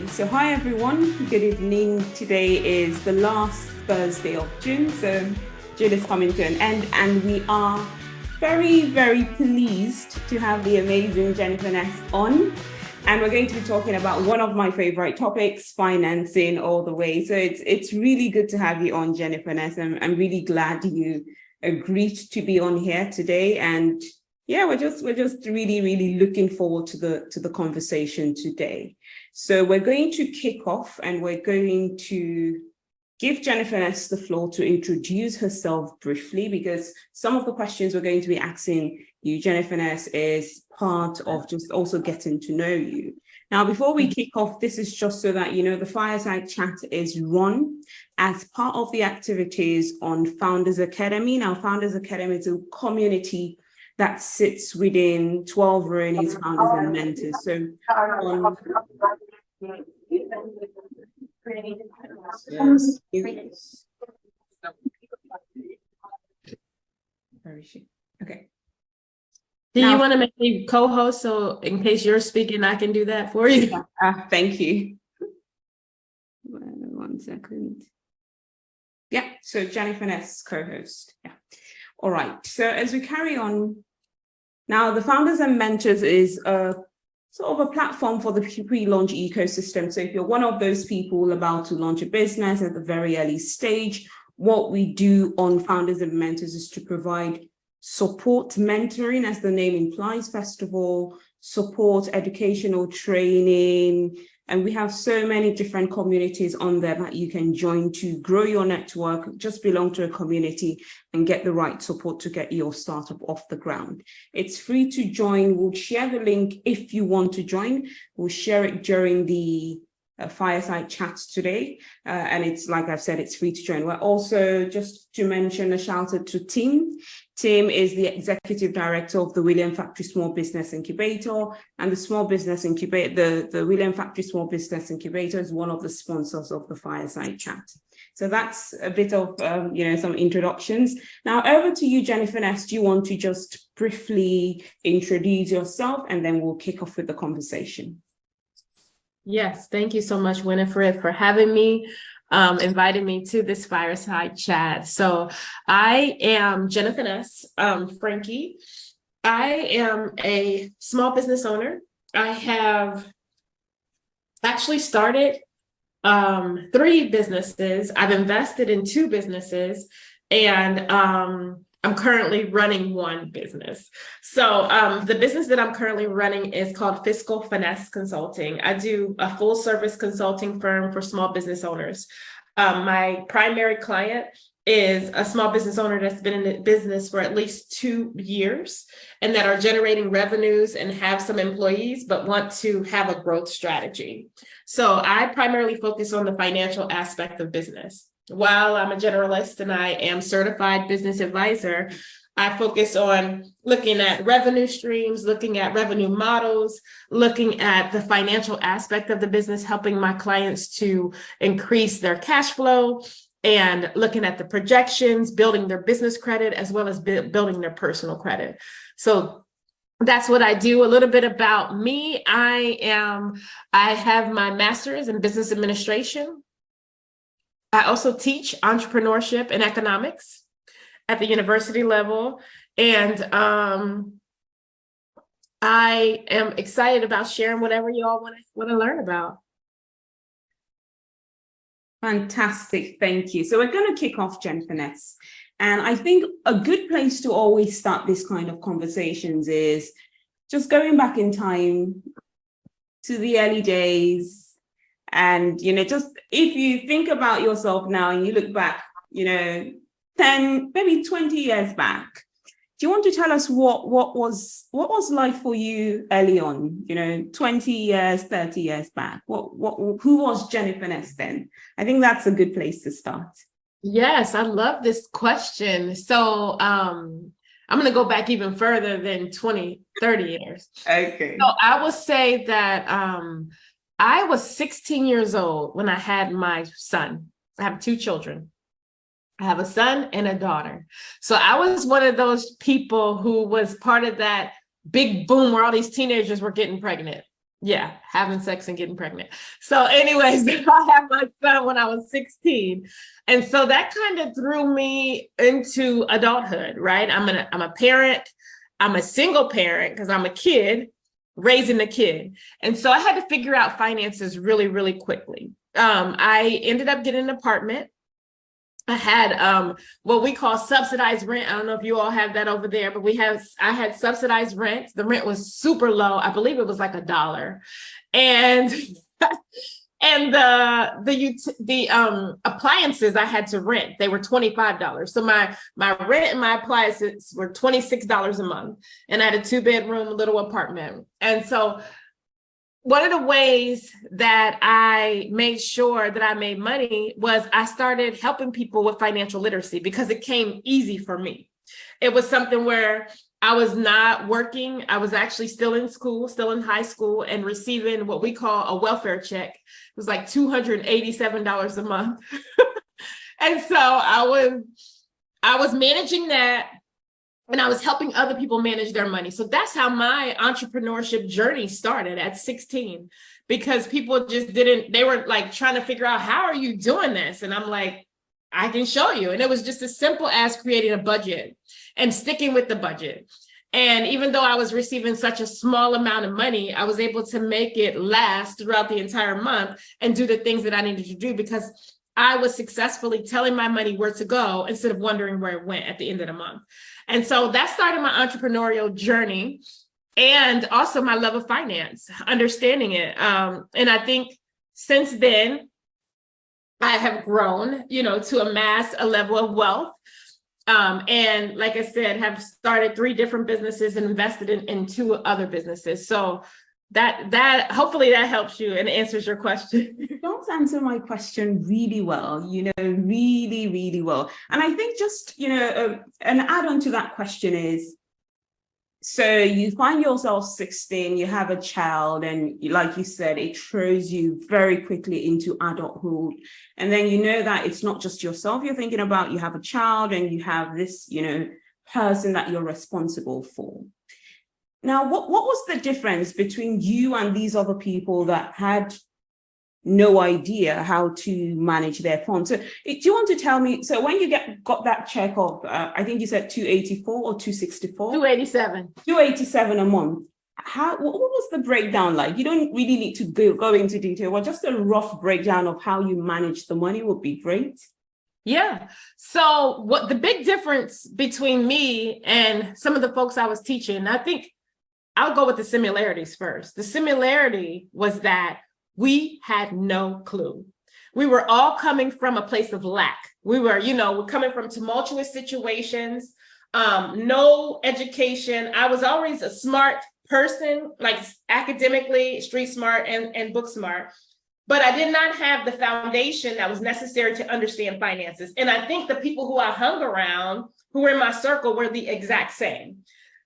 So hi everyone, good evening. Today is the last Thursday of June, so June is coming to an end, and we are very, very pleased to have the amazing Jenefeness on. And we're going to be talking about one of my favorite topics, financing all the way. So it's really good to have you on, Jenefeness. I'm really glad you agreed to be on here today. And yeah, we're just really, really looking forward to the conversation today. So we're going to kick off and we're going to give Jenefeness the floor to introduce herself briefly, because some of the questions we're going to be asking you, Jenefeness, is part of just also getting to know you. Now, before we kick off, this is just so that you know the Fireside Chat is run as part of the activities on Founders Academy. Now, Founders Academy is a community that sits within 12 Ronnies founders and mentors. So where is she? Okay. Do you want to make me co-host, so in case you're speaking, I can do that for you? Thank you. 1 second. Yeah, so Jenefeness, co-host. Yeah. All right. So as we carry on, now the Founders and Mentors is a sort of a platform for the pre-launch ecosystem. So if you're one of those people about to launch a business at the very early stage, what we do on Founders and Mentors is to provide support, mentoring, as the name implies, first of all, support, educational training, and we have so many different communities on there that you can join to grow your network, just belong to a community and get the right support to get your startup off the ground. It's free to join. We'll share the link if you want to join. We'll share it during the Fireside Chats today. And it's, like I've said, it's free to join. We're also, just to mention, a shout out to Tim. Tim is the executive director of the William Factory Small Business Incubator, and the Small Business Incubator, the William Factory Small Business Incubator is one of the sponsors of the Fireside Chat. So that's a bit of, some introductions. Now over to you, Jenefeness. Do you want to just briefly introduce yourself, and then we'll kick off with the conversation? Yes, thank you so much, Winifred, for having me, inviting me to this Fireside Chat. So I am Jenefeness, Franke. I am a small business owner. I have actually started 3 businesses. I've invested in 2 businesses, and I'm currently running 1 business. So the business that I'm currently running is called Fiscal Finesse Consulting. I do a full service consulting firm for small business owners. My primary client is a small business owner that's been in the business for at least 2 years and that are generating revenues and have some employees, but want to have a growth strategy. So I primarily focus on the financial aspect of business. While I'm a generalist and I am certified business advisor, I focus on looking at revenue streams, looking at revenue models, looking at the financial aspect of the business, helping my clients to increase their cash flow, and looking at the projections, building their business credit, as well as building their personal credit. So that's what I do. A little bit about me. I have my master's in business administration. I also teach entrepreneurship and economics at the university level. And I am excited about sharing whatever you all want to learn about. Fantastic. Thank you. So we're going to kick off, Jenefeness. And I think a good place to always start this kind of conversations is just going back in time to the early days. And, just if you think about yourself now and you look back, 10, maybe 20 years back, do you want to tell us what was life for you early on, 20 years, 30 years back? Who was Jenefeness then? I think that's a good place to start. Yes, I love this question. So I'm going to go back even further than 20, 30 years. Okay. So I would say that I was 16 years old when I had my son. I have 2 children. I have a son and a daughter. So I was one of those people who was part of that big boom where all these teenagers were getting pregnant. Yeah, having sex and getting pregnant. So anyways, I had my son when I was 16. And so that kind of threw me into adulthood, right? I'm a parent. I'm a single parent because I'm a kid raising a kid. And so I had to figure out finances really, really quickly. I ended up getting an apartment. I had what we call subsidized rent. I don't know if you all have that over there, but I had subsidized rent. The rent was super low. I believe it was like $1. And and the appliances I had to rent, they were $25. So my rent and my appliances were $26 a month. And I had a 2-bedroom little apartment. And so one of the ways that I made sure that I made money was I started helping people with financial literacy because it came easy for me. It was something where I was not working. I was actually still in school, still in high school, and receiving what we call a welfare check. It was like $287 a month. And so I was managing that. And I was helping other people manage their money. So that's how my entrepreneurship journey started at 16, because people just they were like trying to figure out, how are you doing this? And I'm like, I can show you. And it was just as simple as creating a budget and sticking with the budget. And even though I was receiving such a small amount of money, I was able to make it last throughout the entire month and do the things that I needed to do, because I was successfully telling my money where to go instead of wondering where it went at the end of the month. And so that started my entrepreneurial journey, and also my love of finance, understanding it. And I think since then, I have grown, to amass a level of wealth. And like I said, have started 3 different businesses and invested in 2 other businesses. So that hopefully that helps you and answers your question. It does answer my question really well, really, really well. And I think just, an add-on to that question is, so you find yourself 16, you have a child, and like you said, it throws you very quickly into adulthood. And then that it's not just yourself you're thinking about, you have a child and you have this, person that you're responsible for. Now, what was the difference between you and these other people that had no idea how to manage their funds? So do you want to tell me, so when you got that check of, I think you said 284 or 264? 287. 287 a month. What was the breakdown like? You don't really need to go into detail, but just a rough breakdown of how you manage the money would be great. Yeah. So what the big difference between me and some of the folks I was teaching, I think I'll go with the similarities first. The similarity was that we had no clue. We were all coming from a place of lack. We're coming from tumultuous situations, no education. I was always a smart person, like academically, street smart and book smart, but I did not have the foundation that was necessary to understand finances. And I think the people who I hung around, who were in my circle, were the exact same.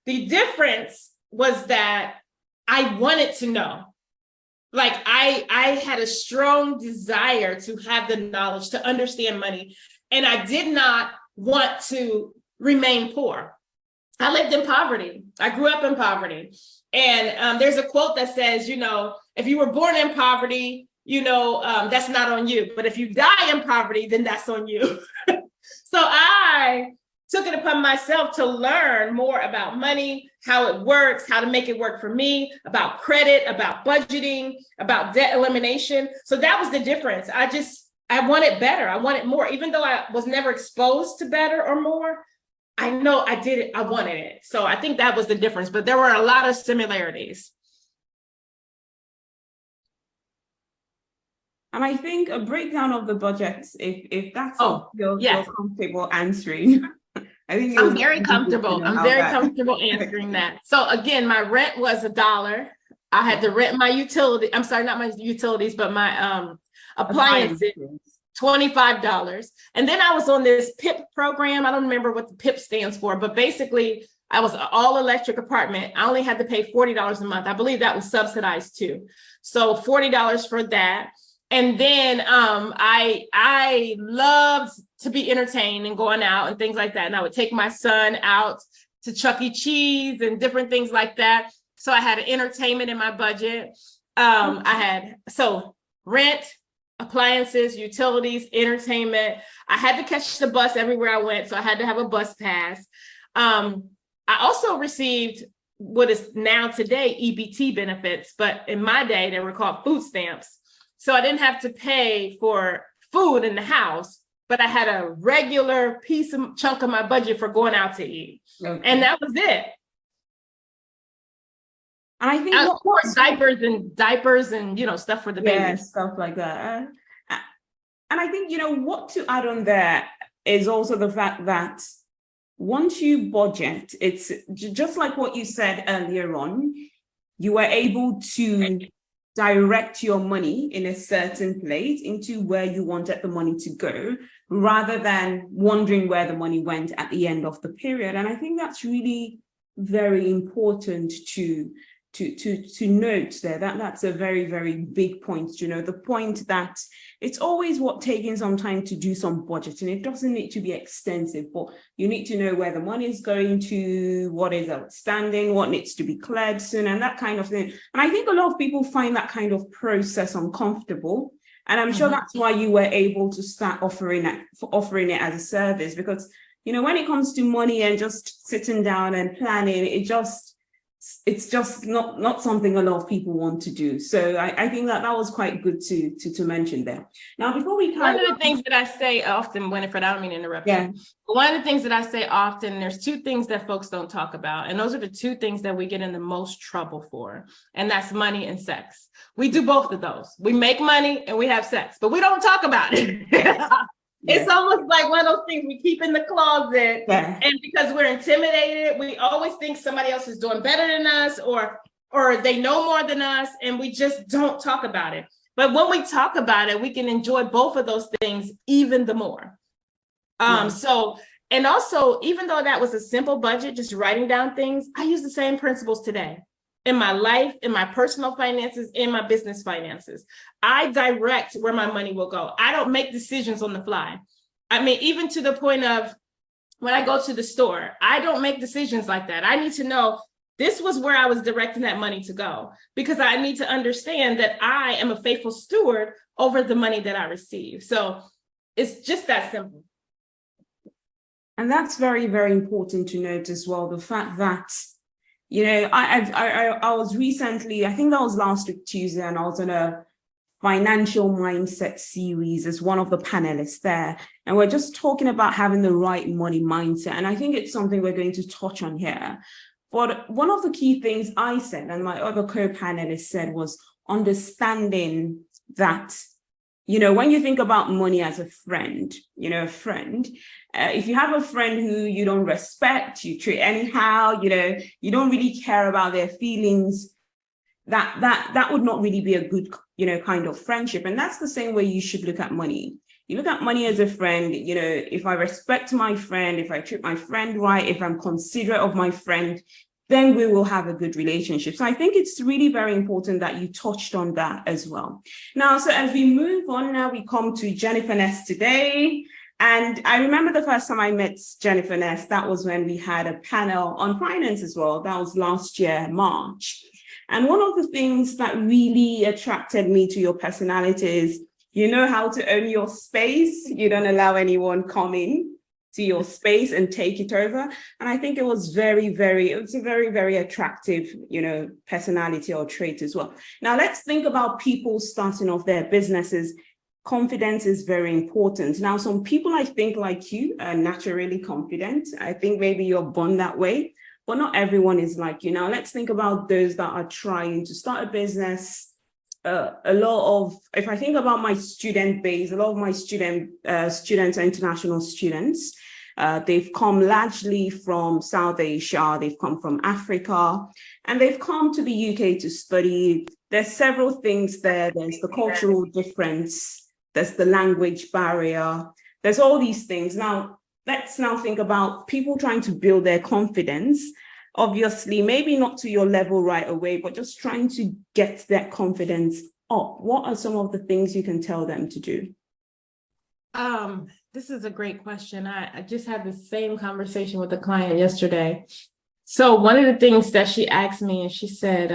The difference was that I wanted to know. Like I had a strong desire to have the knowledge to understand money, and I did not want to remain poor. I lived in poverty. I grew up in poverty. And there's a quote that says, if you were born in poverty, that's not on you. But if you die in poverty, then that's on you. So I took it upon myself to learn more about money, how it works, how to make it work for me, about credit, about budgeting, about debt elimination. So that was the difference. I wanted better. I wanted more. Even though I was never exposed to better or more, I know I did it. I wanted it. So I think that was the difference, but there were a lot of similarities. And I think a breakdown of the budget, if that's you're comfortable answering. I think I'm very comfortable. I'm very comfortable answering that. So again, my rent was $1. I had to rent my utility. I'm sorry, not my utilities, but my appliances, $25. And then I was on this PIP program. I don't remember what the PIP stands for, but basically I was an all electric apartment. I only had to pay $40 a month. I believe that was subsidized too. So $40 for that. And then I loved to be entertained and going out and things like that. And I would take my son out to Chuck E. Cheese and different things like that. So I had entertainment in my budget. So rent, appliances, utilities, entertainment. I had to catch the bus everywhere I went. So I had to have a bus pass. I also received what is now today EBT benefits, but in my day, they were called food stamps. So I didn't have to pay for food in the house, but I had a regular chunk of my budget for going out to eat. Okay. And that was it. And I think of course, diapers and, stuff for the baby. Yeah, stuff like that. And I think, what to add on there is also the fact that once you budget, it's just like what you said earlier on, you were able to direct your money in a certain place into where you wanted the money to go, rather than wondering where the money went at the end of the period. And I think that's really very important to note there. That's a very, very big point, the point that it's always taking some time to do some budgeting. It doesn't need to be extensive, but you need to know where the money is going to, what is outstanding, what needs to be cleared soon, and that kind of thing. And I think a lot of people find that kind of process uncomfortable. And I'm sure that's why you were able to start offering it as a service, because, when it comes to money and just sitting down and planning, it's just not something a lot of people want to do. So I think that was quite good to mention there. Now, before we one of the things that I say often, Winifred, I don't mean to interrupt you. But one of the things that I say often, there's two things that folks don't talk about. And those are the two things that we get in the most trouble for. And that's money and sex. We do both of those. We make money and we have sex, but we don't talk about it. It's almost like one of those things we keep in the closet. Yeah. And because we're intimidated, we always think somebody else is doing better than us or they know more than us, and we just don't talk about it. But when we talk about it, we can enjoy both of those things even the more. So, and also, even though that was a simple budget, just writing down things, I use the same principles today. In my life, in my personal finances, in my business finances. I direct where my money will go. I don't make decisions on the fly. I mean, even to the point of when I go to the store, I don't make decisions like that. I need to know this was where I was directing that money to go, because I need to understand that I am a faithful steward over the money that I receive. So it's just that simple. And that's very, very important to note as well, the fact that I was recently, I think that was last week, Tuesday, and I was on a financial mindset series as one of the panelists there. And we're just talking about having the right money mindset. And I think it's something we're going to touch on here. But one of the key things I said, and my other co-panelists said, was understanding that, when you think about money as a friend, if you have a friend who you don't respect, you treat anyhow, you don't really care about their feelings, that would not really be a good, kind of friendship. And that's the same way you should look at money. You look at money as a friend, if I respect my friend, if I treat my friend right, if I'm considerate of my friend, then we will have a good relationship. So I think it's really very important that you touched on that as well. Now, so as we move on, now we come to Jenefeness today. And I remember the first time I met Jenefeness, that was when we had a panel on finance as well. That was last year, March. And one of the things that really attracted me to your personality is you know how to own your space. You don't allow anyone come in to your space and take it over. And I think it was a very, very attractive, personality or trait as well. Now let's think about people starting off their businesses. Confidence is very important. Now, some people I think like you are naturally confident. I think maybe you're born that way, but not everyone is like you. Now let's think about those that are trying to start a business. If I think about my student base, a lot of my students are international students. They've come largely from South Asia, they've come from Africa, and they've come to the UK to study. There's several things there. There's the cultural difference, there's the language barrier, there's all these things. Now, let's now think about people trying to build their confidence. Obviously, maybe not to your level right away, but just trying to get that confidence up. What are some of the things you can tell them to do? This is a great question. I just had the same conversation with a client yesterday. So one of the things that she asked me, and she said,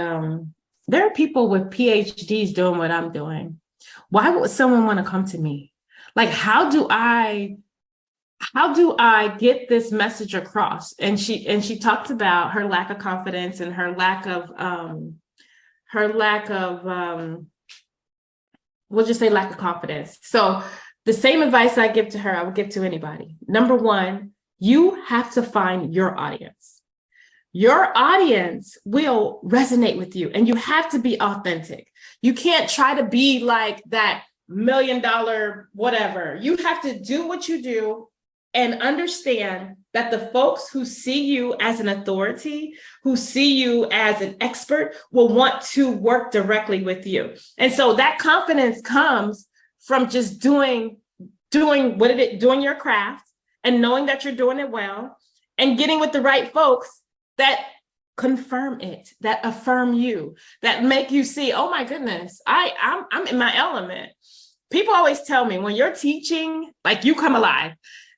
there are people with PhDs doing what I'm doing. Why would someone want to come to me? Like, how do I get this message across? And she talked about her lack of confidence and her lack of we'll just say lack of confidence. So the same advice I give to her, I would give to anybody. Number one, you have to find your audience. Your audience will resonate with you, and you have to be authentic. You can't try to be like that $1 million whatever. You have to do what you do and understand that the folks who see you as an authority, who see you as an expert, will want to work directly with you. And so that confidence comes from just doing your craft and knowing that you're doing it well and getting with the right folks that confirm it, that affirm you, that make you see, oh my goodness, I'm in my element. People always tell me when you're teaching, like, you come alive.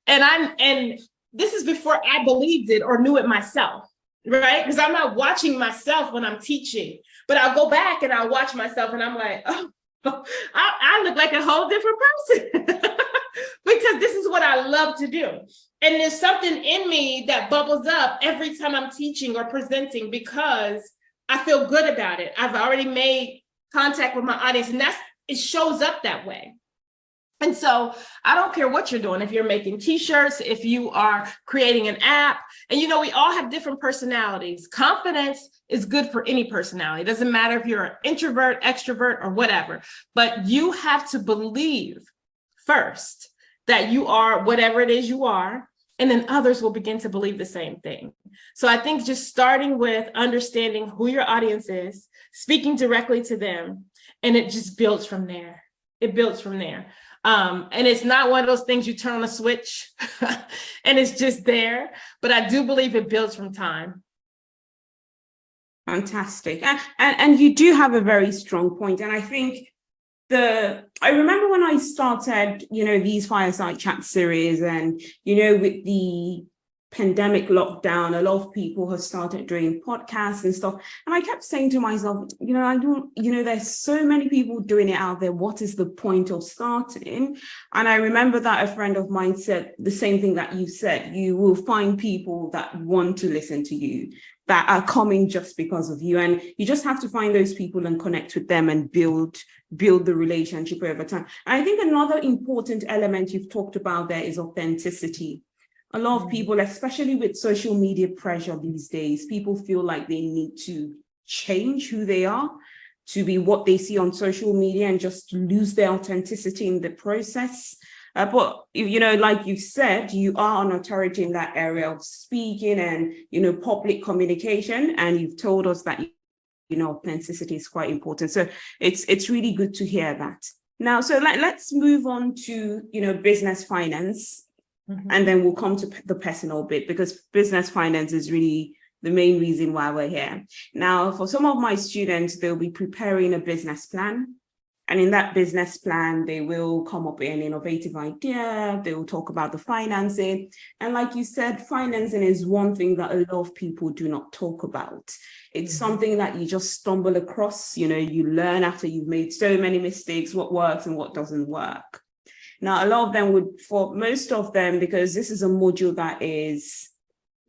And this is before I believed it or knew it myself, right? Because I'm not watching myself when I'm teaching, but I'll go back and I'll watch myself and I'm like, oh, I look like a whole different person because this is what I love to do. And there's something in me that bubbles up every time I'm teaching or presenting because I feel good about it. I've already made contact with my audience, and it shows up that way. And so I don't care what you're doing, if you're making t-shirts, if you are creating an app, and we all have different personalities. Confidence is good for any personality. It doesn't matter if you're an introvert, extrovert, or whatever, but you have to believe first that you are whatever it is you are, and then others will begin to believe the same thing. So I think just starting with understanding who your audience is, speaking directly to them, and it just builds from there. It builds from there. And it's not one of those things you turn on a switch and it's just there, but I do believe it builds from time. Fantastic. And you do have a very strong point. And I think I remember when I started, these Fireside Chat series and, with the pandemic lockdown, a lot of people have started doing podcasts and stuff. And I kept saying to myself, there's so many people doing it out there. What is the point of starting? And I remember that a friend of mine said the same thing that you said. You will find people that want to listen to you, that are coming just because of you. And you just have to find those people and connect with them and build the relationship over time. And I think another important element you've talked about there is authenticity. A lot of people, especially with social media pressure these days, people feel like they need to change who they are to be what they see on social media and just lose their authenticity in the process. But, like you've said, you are an authority in that area of speaking and, public communication. And you've told us that, authenticity is quite important. So it's really good to hear that. Now, so let's move on to, business finance. Mm-hmm. And then we'll come to the personal bit, because business finance is really the main reason why we're here. Now, for some of my students, they'll be preparing a business plan. And in that business plan, they will come up with an innovative idea. They will talk about the financing. And like you said, financing is one thing that a lot of people do not talk about. It's something that you just stumble across. You learn after you've made so many mistakes, what works and what doesn't work. Now, a lot of them for most of them, because this is a module that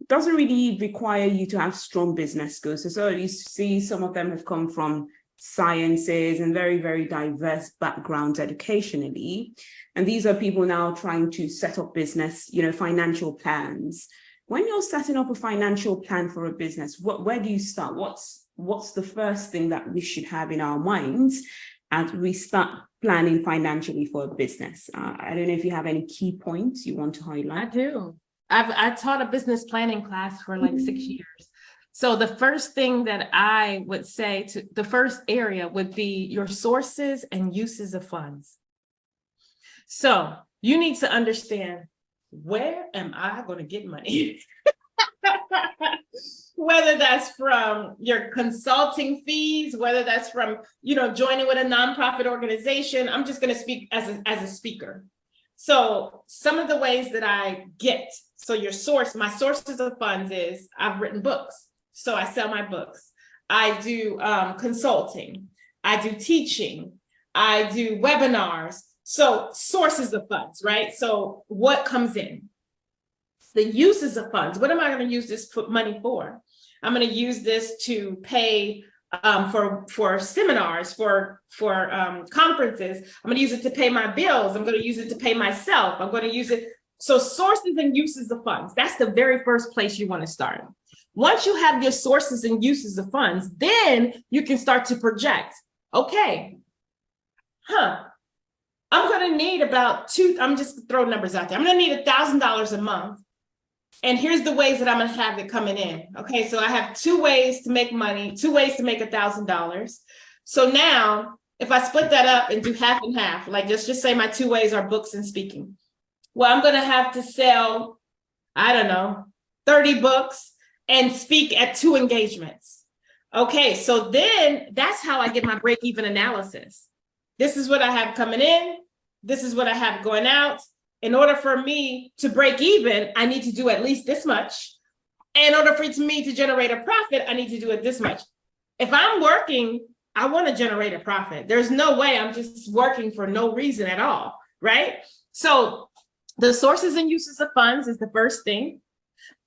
doesn't really require you to have strong business skills. So you see some of them have come from sciences and very, very diverse backgrounds educationally. And these are people now trying to set up business, financial plans. When you're setting up a financial plan for a business, where do you start? What's the first thing that we should have in our minds as we start planning financially for a business? I don't know if you have any key points you want to highlight. I do. I taught a business planning class for like 6 years. So the first thing that I would say the first area would be your sources and uses of funds. So you need to understand, where am I going to get money? Whether that's from your consulting fees, whether that's from, joining with a nonprofit organization. I'm just going to speak as a speaker. So some of the ways that I get, so my sources of funds is I've written books. So I sell my books. I do consulting. I do teaching. I do webinars. So sources of funds, right? So what comes in? The uses of funds. What am I going to use this money for? I'm going to use this to pay for seminars, for conferences. I'm going to use it to pay my bills. I'm going to use it to pay myself. I'm going to use it. So sources and uses of funds. That's the very first place you want to start. Once you have your sources and uses of funds, then you can start to project. Okay, I'm going to need I'm just throwing numbers out there. I'm going to need $1,000 a month. And here's the ways that I'm going to have it coming in. Okay, so I have 2 ways to make money, 2 ways to make $1,000. So now, if I split that up and do half and half, like just say my 2 ways are books and speaking. Well, I'm going to have to sell, 30 books and speak at 2 engagements. Okay, so then that's how I get my break-even analysis. This is what I have coming in. This is what I have going out. In order for me to break even, I need to do at least this much. In order for me to generate a profit, I need to do it this much. If I'm working, I want to generate a profit. There's no way I'm just working for no reason at all, right? So the sources and uses of funds is the first thing.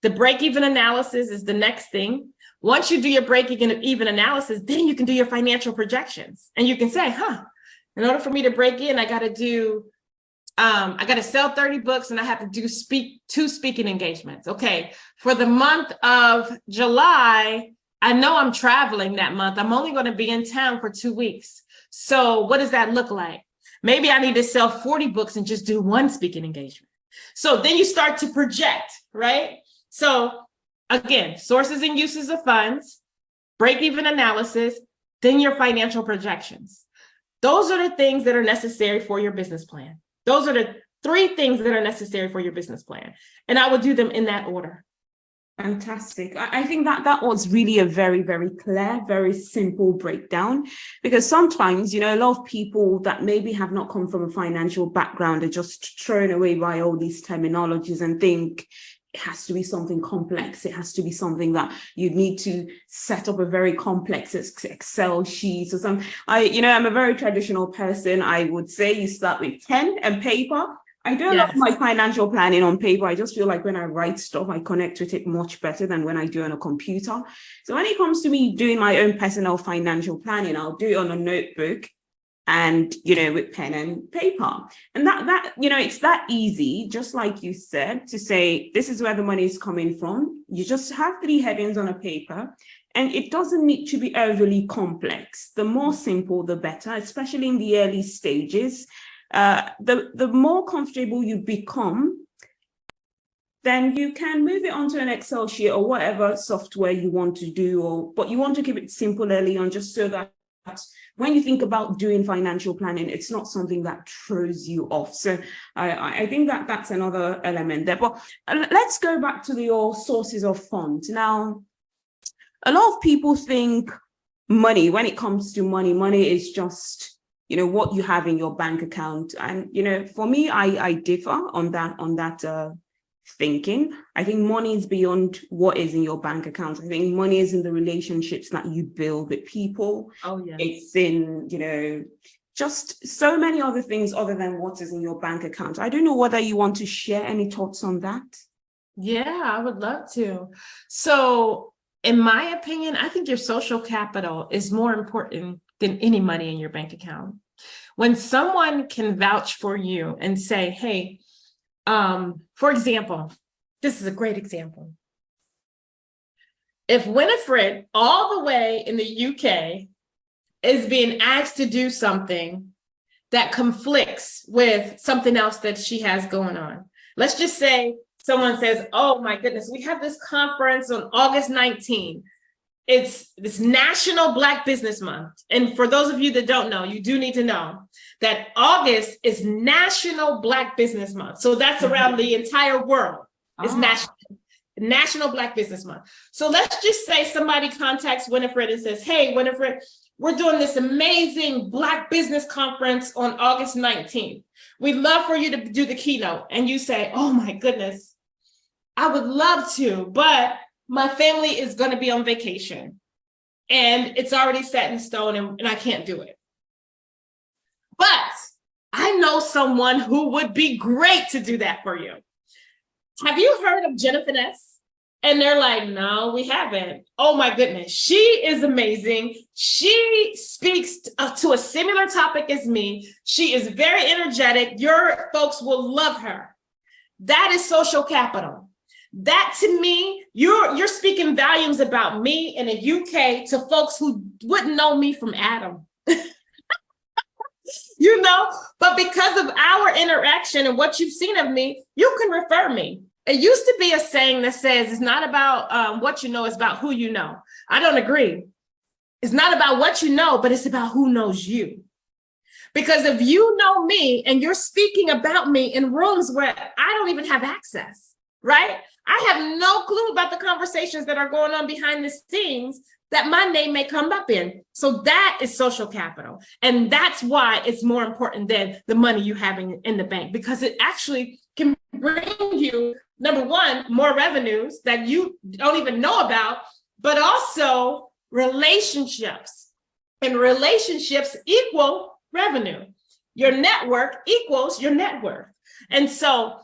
The break-even analysis is the next thing. Once you do your break-even analysis, then you can do your financial projections. And you can say, in order for me to break in, I got to sell 30 books and I have to do 2 speaking engagements. Okay, for the month of July, I know I'm traveling that month. I'm only going to be in town for 2 weeks. So what does that look like? Maybe I need to sell 40 books and just do 1 speaking engagement. So then you start to project, right? So again, sources and uses of funds, break-even analysis, then your financial projections. Those are the things that are necessary for your business plan. Those are the 3 things that are necessary for your business plan. And I would do them in that order. Fantastic. I think that was really a very, very clear, very simple breakdown, because sometimes, a lot of people that maybe have not come from a financial background are just thrown away by all these terminologies and think it has to be something complex. It has to be something that you need to set up a very complex Excel sheet or something. I'm a very traditional person. I would say you start with pen and paper. I do a lot of my financial planning on paper. I just feel like when I write stuff, I connect with it much better than when I do on a computer. So when it comes to me doing my own personal financial planning, I'll do it on a notebook and, with pen and paper. And that it's that easy, just like you said, to say, this is where the money is coming from. You just have 3 headings on a paper. And it doesn't need to be overly complex. The more simple, the better, especially in the early stages. The more comfortable you become, then you can move it onto an Excel sheet or whatever software you want to do, but you want to keep it simple early on, just so that when you think about doing financial planning, it's not something that throws you off. So I think that's another element there. But let's go back to your sources of funds. Now, a lot of people think money, when it comes to money is just what you have in your bank account. And, for me, I differ on that thinking. I think money is beyond what is in your bank account. I think money is in the relationships that you build with people. Oh, yeah. It's in, just so many other things other than what is in your bank account. I don't know whether you want to share any thoughts on that. Yeah, I would love to. So in my opinion, I think your social capital is more important than any money in your bank account. When someone can vouch for you and say, hey, for example, this is a great example. If Winifred, all the way in the UK, is being asked to do something that conflicts with something else that she has going on. Let's just say someone says, oh my goodness, we have this conference on August 19th. It's this National Black Business Month. And for those of you that don't know, you do need to know that August is National Black Business Month. So that's around the entire world. It's National Black Business Month. So let's just say somebody contacts Winifred and says, hey, Winifred, we're doing this amazing Black business conference on August 19th. we'd love for you to do the keynote. And you say, oh my goodness, I would love to, but my family is going to be on vacation and it's already set in stone and I can't do it. But I know someone who would be great to do that for you. Have you heard of Jenefeness? And they're like, no, we haven't. Oh my goodness. She is amazing. She speaks to a similar topic as me. She is very energetic. Your folks will love her. That is social capital. That to me, you're speaking volumes about me in the UK to folks who wouldn't know me from Adam. You know, but because of our interaction and what you've seen of me, you can refer me. It used to be a saying that says it's not about what you know, it's about who you know. I don't agree. It's not about what you know, but it's about who knows you. Because if you know me and you're speaking about me in rooms where I don't even have access, right? I have no clue about the conversations that are going on behind the scenes that my name may come up in. So that is social capital. And that's why it's more important than the money you have in the bank, because it actually can bring you, number one, more revenues that you don't even know about, but also relationships. And relationships equal revenue. Your network equals your net worth. And so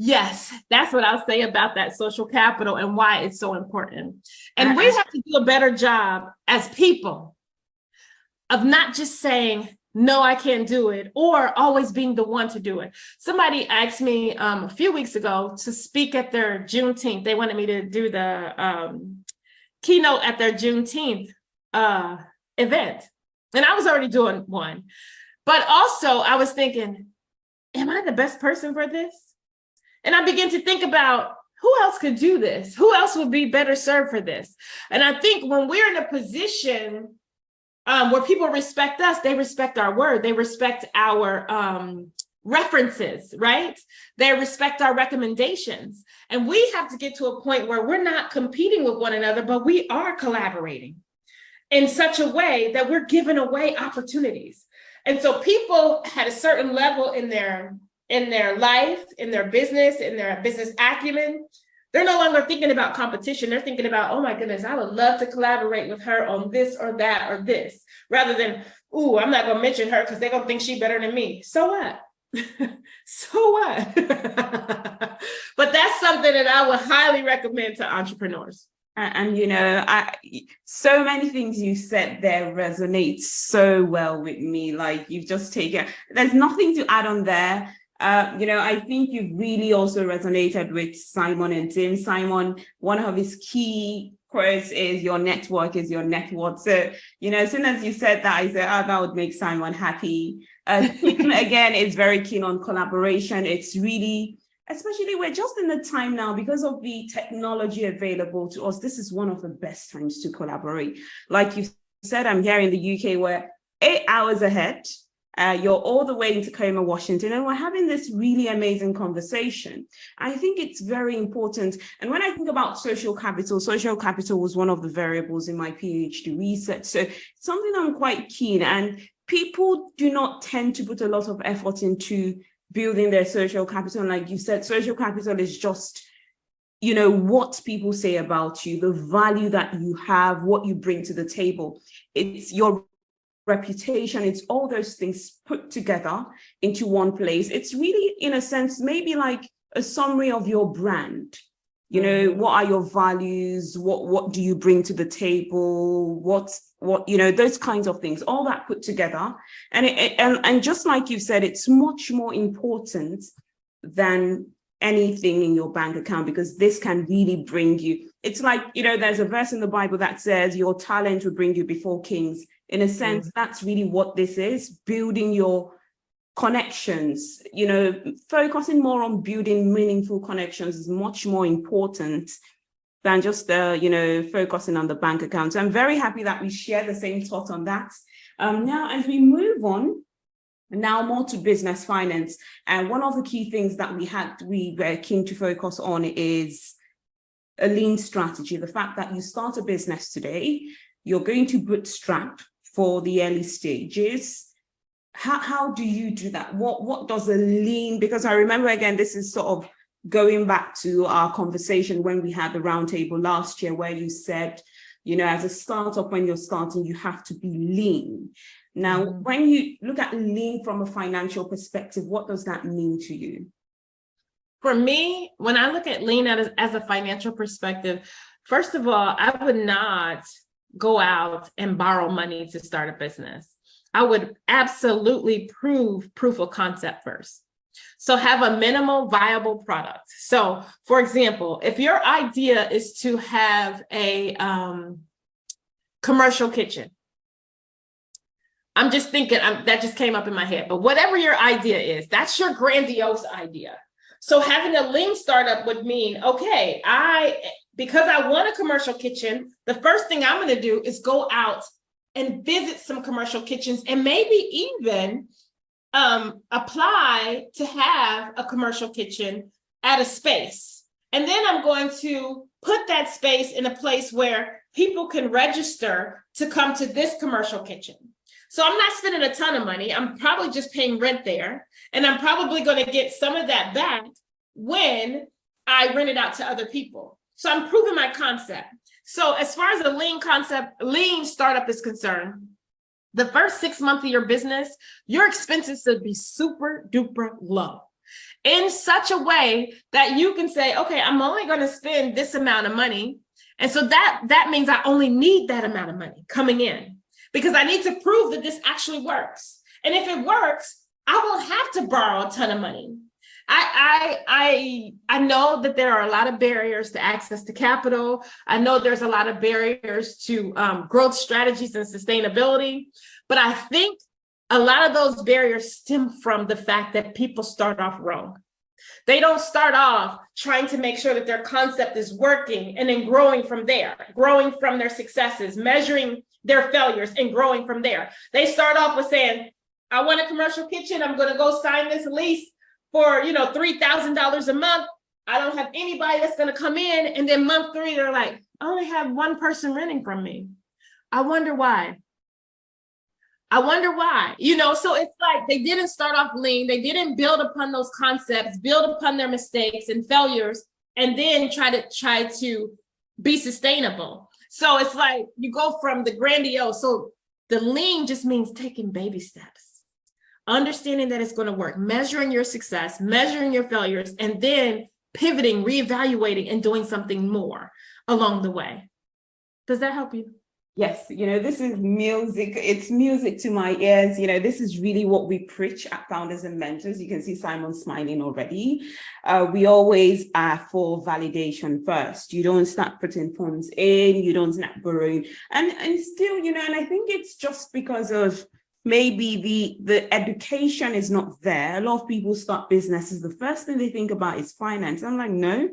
yes, that's what I'll say about that social capital and why it's so important. And we have to do a better job as people of not just saying, no, I can't do it, or always being the one to do it. Somebody asked me a few weeks ago to speak at their Juneteenth. They wanted me to do the keynote at their Juneteenth event. And I was already doing one. But also I was thinking, am I the best person for this? And I began to think about who else could do this? Who else would be better served for this? And I think when we're in a position where people respect us, they respect our word, they respect our references, right? They respect our recommendations. And we have to get to a point where we're not competing with one another, but we are collaborating in such a way that we're giving away opportunities. And so people at a certain level in their life, in their business acumen, they're no longer thinking about competition. They're thinking about, oh my goodness, I would love to collaborate with her on this or that or this, rather than, ooh, I'm not gonna mention her because they're gonna think she's better than me. So what? So what? But that's something that I would highly recommend to entrepreneurs. And you know, so many things you said there resonate so well with me. Like you've just taken, there's nothing to add on there. You know, I think you've really also resonated with Simon and Tim. Simon, one of his key quotes is your network is your net worth. So, you know, as soon as you said that, I said, oh, that would make Simon happy. Tim, again, is very keen on collaboration. It's really, especially we're just in the time now because of the technology available to us. This is one of the best times to collaborate. Like you said, I'm here in the UK where 8 hours ahead, you're all the way in Tacoma, Washington, and we're having this really amazing conversation. I think it's very important. And when I think about social capital was one of the variables in my PhD research. So it's something I'm quite keen, and people do not tend to put a lot of effort into building their social capital. And like you said, social capital is just, you know, what people say about you, the value that you have, what you bring to the table. It's your reputation, it's all those things put together into one place. It's really, in a sense, maybe like a summary of your brand. You know, what are your values? What do you bring to the table? What you know, those kinds of things, all that put together. And just like you said, it's much more important than anything in your bank account, because this can really bring you. It's like, you know, there's a verse in the Bible that says your talent will bring you before kings. In a sense, that's really what this is, building your connections, you know, focusing more on building meaningful connections is much more important than just, you know, focusing on the bank account. So I'm very happy that we share the same thought on that. Now, as we move on, now more to business finance. And one of the key things that we were keen to focus on is a lean strategy. The fact that you start a business today, you're going to bootstrap for the early stages. how do you do that? What does a lean, because I remember, again, this is sort of going back to our conversation when we had the roundtable last year, where you said, as a startup, when you're starting, you have to be lean. Now, when you look at lean from a financial perspective, what does that mean to you? For me, when I look at lean as a financial perspective, first of all, I would not go out and borrow money to start a business. I would absolutely proof of concept first. So have a minimal viable product. So for example, if your idea is to have a commercial kitchen, I'm just thinking, that just came up in my head, but whatever your idea is, that's your grandiose idea. So having a lean startup would mean, okay, because I want a commercial kitchen, the first thing I'm going to do is go out and visit some commercial kitchens and maybe even apply to have a commercial kitchen at a space. And then I'm going to put that space in a place where people can register to come to this commercial kitchen. So I'm not spending a ton of money. I'm probably just paying rent there. And I'm probably going to get some of that back when I rent it out to other people. So I'm proving my concept. So as far as the lean startup is concerned, the first 6 months of your business, your expenses should be super duper low in such a way that you can say, okay, I'm only going to spend this amount of money. And so that means I only need that amount of money coming in because I need to prove that this actually works. And if it works, I won't have to borrow a ton of money. I know that there are a lot of barriers to access to capital. I know there's a lot of barriers to growth strategies and sustainability, but I think a lot of those barriers stem from the fact that people start off wrong. They don't start off trying to make sure that their concept is working and then growing from there, growing from their successes, measuring their failures and growing from there. They start off with saying, I want a commercial kitchen. I'm going to go sign this lease for, $3,000 a month. I don't have anybody that's going to come in. And then month 3, they're like, I only have one person renting from me. I wonder why. So it's like they didn't start off lean. They didn't build upon those concepts, build upon their mistakes and failures, and then try to be sustainable. So it's like you go from the grandiose. So the lean just means taking baby steps. Understanding that it's going to work, measuring your success, measuring your failures, and then pivoting, reevaluating, and doing something more along the way. Does that help you? Yes, this is music. It's music to my ears. This is really what we preach at Founders and Mentors. You can see Simon smiling already. We always are for validation first. You don't start putting funds in, you don't start borrowing. And still, and I think it's just because of maybe the education is not there. A lot of people start businesses. The first thing they think about is finance. I'm like, no,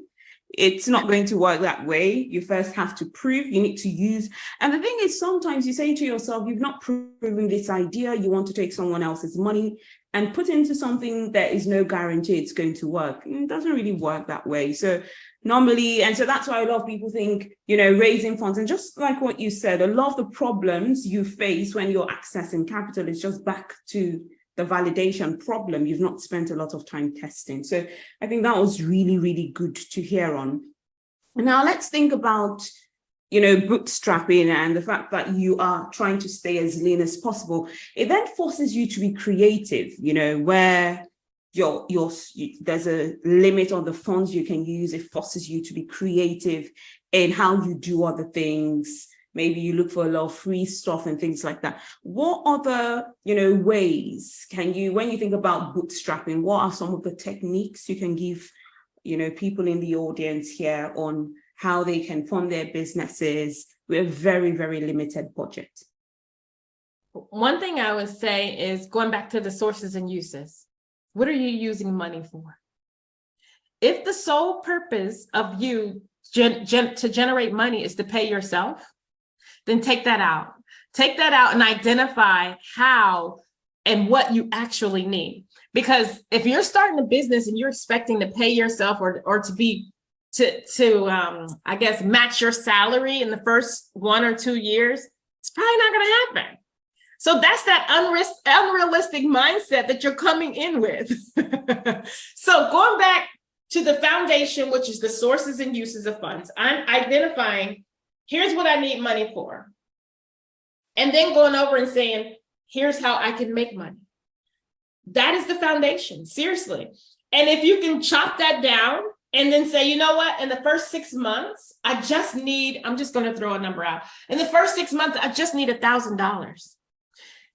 it's not going to work that way. You first have to prove, you need to use. And the thing is, sometimes you say to yourself, you've not proven this idea, you want to take someone else's money and put into something that is no guarantee it's going to work. It doesn't really work that way. So normally, and so that's why a lot of people think, raising funds, and just like what you said, a lot of the problems you face when you're accessing capital is just back to the validation problem. You've not spent a lot of time testing. So I think that was really, really good to hear on. Now let's think about, bootstrapping and the fact that you are trying to stay as lean as possible. It then forces you to be creative, where there's a limit on the funds you can use. It forces you to be creative in how you do other things. Maybe you look for a lot of free stuff and things like that. What other, ways can you, when you think about bootstrapping, what are some of the techniques you can give, people in the audience here on how they can fund their businesses with a very, very limited budget? One thing I would say is going back to the sources and uses. What are you using money for? If the sole purpose of you to generate money is to pay yourself, then take that out. Take that out and identify how and what you actually need. Because if you're starting a business and you're expecting to pay yourself or to match your salary in the first 1 or 2 years, it's probably not going to happen. So that's that unrealistic mindset that you're coming in with. So going back to the foundation, which is the sources and uses of funds, I'm identifying, here's what I need money for. And then going over and saying, here's how I can make money. That is the foundation, seriously. And if you can chop that down and then say, you know what, in the first 6 months, I'm just going to throw a number out. In the first 6 months, I just need $1,000.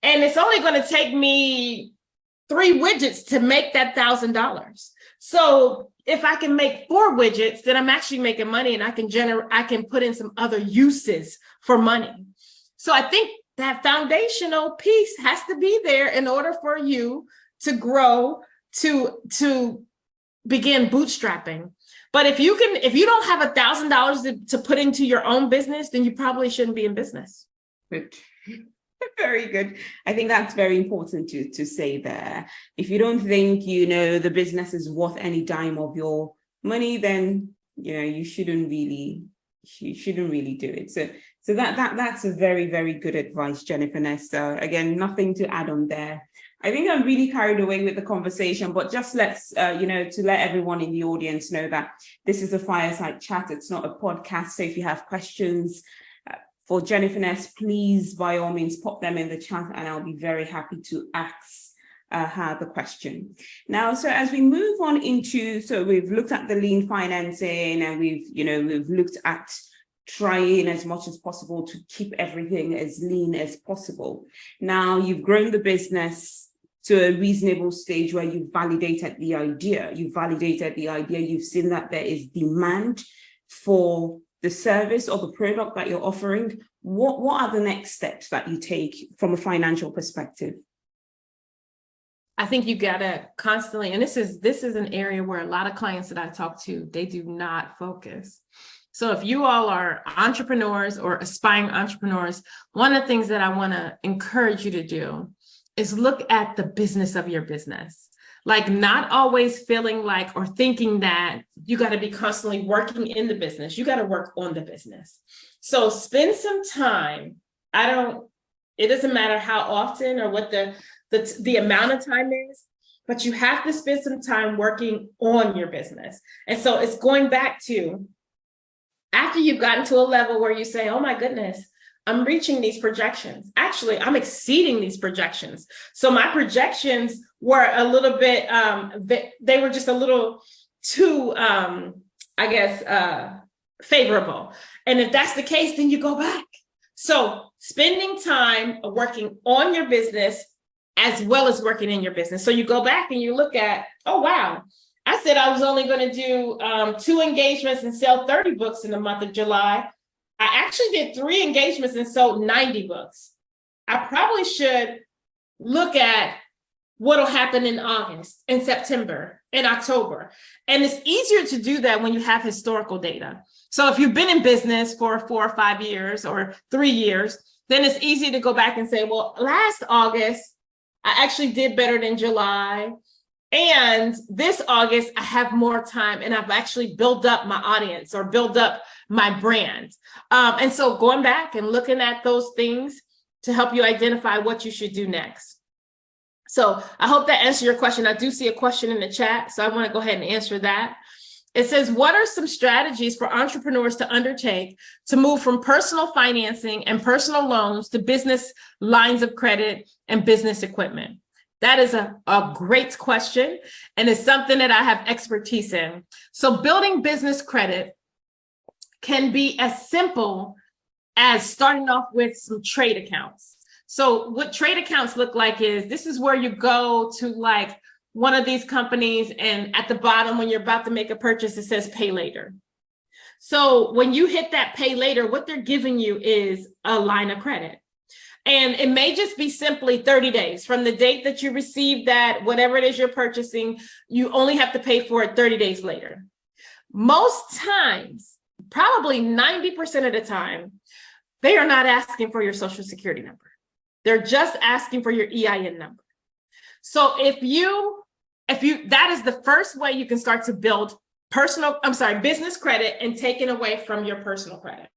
And it's only going to take me 3 widgets to make that $1,000. So if I can make 4 widgets, then I'm actually making money, and I can put in some other uses for money. So I think that foundational piece has to be there in order for you to grow, to begin bootstrapping. But if you don't have $1,000 to put into your own business, then you probably shouldn't be in business. Good. Very good. I think that's very important to say there. If you don't think, the business is worth any dime of your money, then, you shouldn't really do it. So that's a very, very good advice, Jenefeness. Again, nothing to add on there. I think I'm really carried away with the conversation, but just let's, to let everyone in the audience know that this is a fireside chat. It's not a podcast. So if you have questions for Jenefeness, please, by all means, pop them in the chat, and I'll be very happy to ask her the question. Now, so as we move on so we've looked at the lean financing, and we've looked at trying as much as possible to keep everything as lean as possible. Now you've grown the business to a reasonable stage where you've validated the idea. You've seen that there is demand for the service or the product that you're offering. What are the next steps that you take from a financial perspective? I think you gotta constantly, and this is an area where a lot of clients that I talk to, they do not focus. So if you all are entrepreneurs or aspiring entrepreneurs, one of the things that I want to encourage you to do is look at the business of your business. Like, not always feeling like or thinking that you got to be constantly working in the business. You got to work on the business. So spend some time. It doesn't matter how often or what the amount of time is, but you have to spend some time working on your business. And so it's going back to, after you've gotten to a level where you say, oh my goodness, I'm reaching these projections. Actually, I'm exceeding these projections. So my projections were a little bit, they were just a little too, favorable. And if that's the case, then you go back. So spending time working on your business as well as working in your business. So you go back and you look at, oh, wow, I said I was only going to do 2 engagements and sell 30 books in the month of July. I actually did 3 engagements and sold 90 books. I probably should look at what'll happen in August, in September, in October. And it's easier to do that when you have historical data. So if you've been in business for 4 or 5 years or 3 years, then it's easy to go back and say, well, last August, I actually did better than July. And this August, I have more time, and I've actually built up my audience or built up my brand. And so going back and looking at those things to help you identify what you should do next. So I hope that answered your question. I do see a question in the chat, so I want to go ahead and answer that. It says, what are some strategies for entrepreneurs to undertake to move from personal financing and personal loans to business lines of credit and business equipment? That is a great question, and it's something that I have expertise in. So building business credit can be as simple as starting off with some trade accounts. So what trade accounts look like is, this is where you go to like one of these companies, and at the bottom, when you're about to make a purchase, it says pay later. So when you hit that pay later, what they're giving you is a line of credit. And it may just be simply 30 days from the date that you receive that, whatever it is you're purchasing, you only have to pay for it 30 days later. Most times, probably 90% of the time, they are not asking for your social security number. They're just asking for your EIN number. So that is the first way you can start to build business credit and take it away from your personal credit.